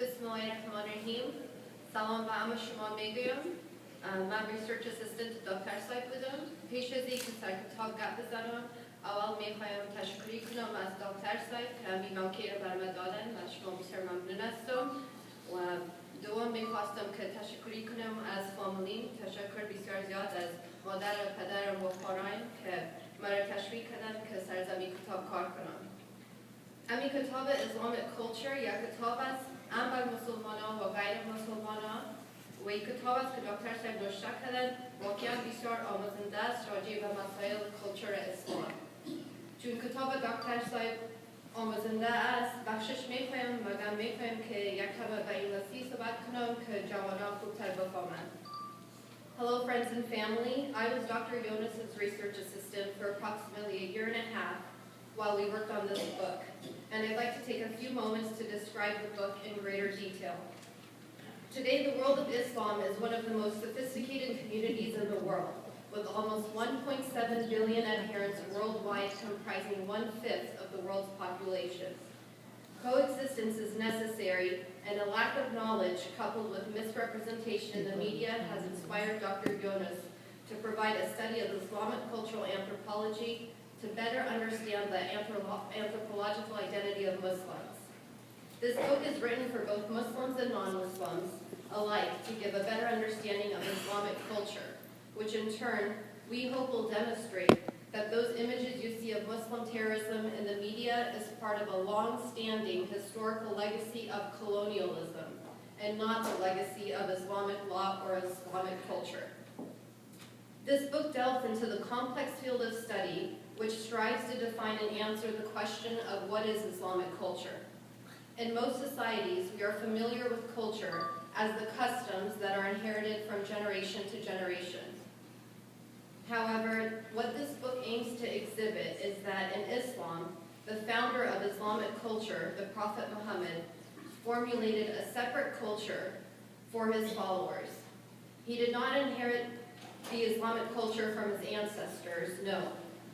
Bismillahirrahmanirrahim. سلام به همه شما میگویم. من ریسرچ اسیستنت دکتر صاحب بودم. پیش از اینکه سر کتاب گپ بزنم، اول میخوایم تشکر کنم از دکتر صاحب که همین موقع را بر من دادن و شما بسیار ممنون هستم. و دوم میخواستم که تشکر کنم از فامیلیم، تشکر بسیار زیاد از مادر و پدرم و خواهرام که مرا تشویق کردند که سر زمین کتاب کار کنم. همین کتاب Islamic Culture یا کتاب است هم بر مسلمانان و غیر مسلمانان و این کتاب است که دکتر صاحب نوشته کردند واقعا بسیار آموزنده است راجع به مسائل کلچر اسلام. چون کتاب دکتر صاحب آموزنده است بخشش میخوایم مگم میخوایم که یک کم به انگلیسی صحبت کنم که جوانان خوبتر بفهمند. Hello friends and family, I was Dr. Jonas's research assistant for approximately a year and a half while we worked on this book, and I'd like to take a few moments to describe the book in greater detail. Today, the world of Islam is one of the most sophisticated communities in the world, with almost 1.7 billion adherents worldwide comprising 1/5 of the world's population. Coexistence is necessary, and a lack of knowledge coupled with misrepresentation in the media has inspired Dr. Jonas to provide a study of Islamic cultural anthropology to better understand the anthropological identity of Muslims. This book is written for both Muslims and non-Muslims alike to give a better understanding of Islamic culture, which in turn we hope will demonstrate that those images you see of Muslim terrorism in the media is part of a long-standing historical legacy of colonialism and not the legacy of Islamic law or Islamic culture. This book delves into the complex field of study which strives to define and answer the question of what is Islamic culture. In most societies, we are familiar with culture as the customs that are inherited from generation to generation. However, what this book aims to exhibit is that in Islam, the founder of Islamic culture, the Prophet Muhammad, formulated a separate culture for his followers. He did not inherit the Islamic culture from his ancestors, no.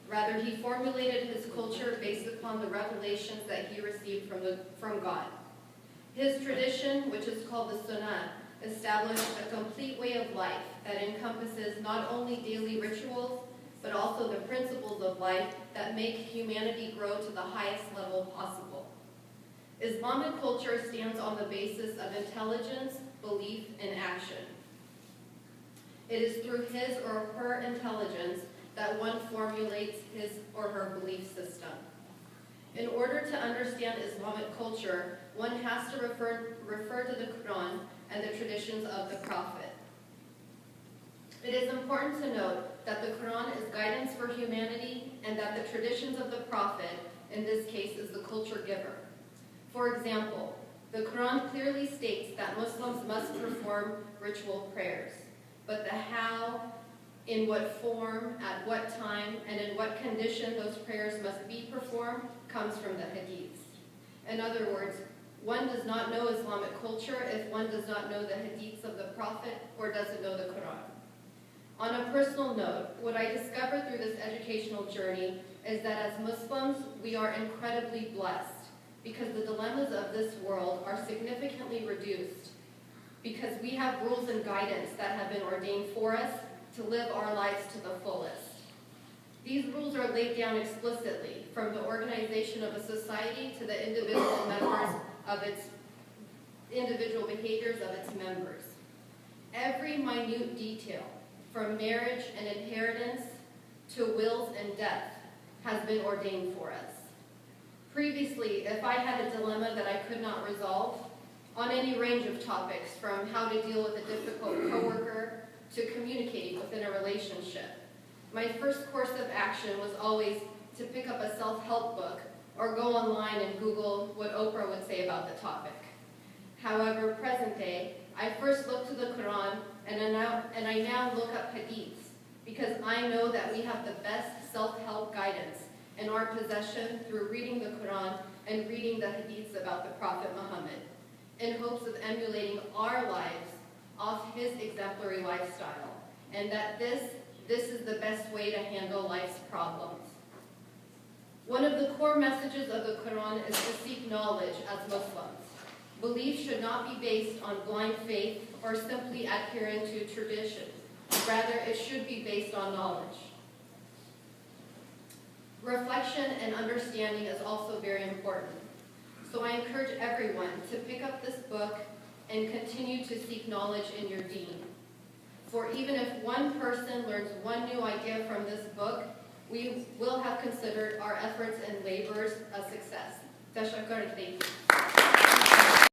Rather, he formulated his culture based upon the revelations that he received from God. His tradition, which is called the Sunnah, established a complete way of life that encompasses not only daily rituals, but also the principles of life that make humanity grow to the highest level possible. Islamic culture stands on the basis of intelligence, belief, and action. It is through his or her intelligence that one formulates his or her belief system. In order to understand Islamic culture, one has to refer to the Quran and the traditions of the Prophet. It is important to note that the Quran is guidance for humanity and that the traditions of the Prophet, in this case, is the culture giver. For example, the Quran clearly states that Muslims must perform ritual prayers, but the how, in what form, at what time, and in what condition those prayers must be performed comes from the hadiths. In other words, one does not know Islamic culture if one does not know the hadiths of the Prophet or doesn't know the Quran. On a personal note, what I discovered through this educational journey is that as Muslims, we are incredibly blessed because the dilemmas of this world are significantly reduced because we have rules and guidance that have been ordained for us to live our lives to the fullest. These rules are laid down explicitly from the organization of a society to the individual behaviors of its members. Every minute detail, from marriage and inheritance to wills and death, has been ordained for us. Previously, if I had a dilemma that I could not resolve, on any range of topics, from how to deal with a difficult coworker to communicating within a relationship, my first course of action was always to pick up a self-help book or go online and Google what Oprah would say about the topic. However, present day, I first look to the Quran and I now look up hadiths because I know that we have the best self-help guidance in our possession through reading the Quran and reading the hadiths about the Prophet Muhammad in hopes of emulating our lives off his exemplary lifestyle, and that this is the best way to handle life's problems. One of the core messages of the Quran is to seek knowledge as Muslims. Belief should not be based on blind faith or simply adhering to tradition. Rather, it should be based on knowledge. Reflection and understanding is also very important. So I encourage everyone to pick up this book and continue to seek knowledge in your deen. For even if one person learns one new idea from this book, we will have considered our efforts and labors a success. Tashakkur, thank you.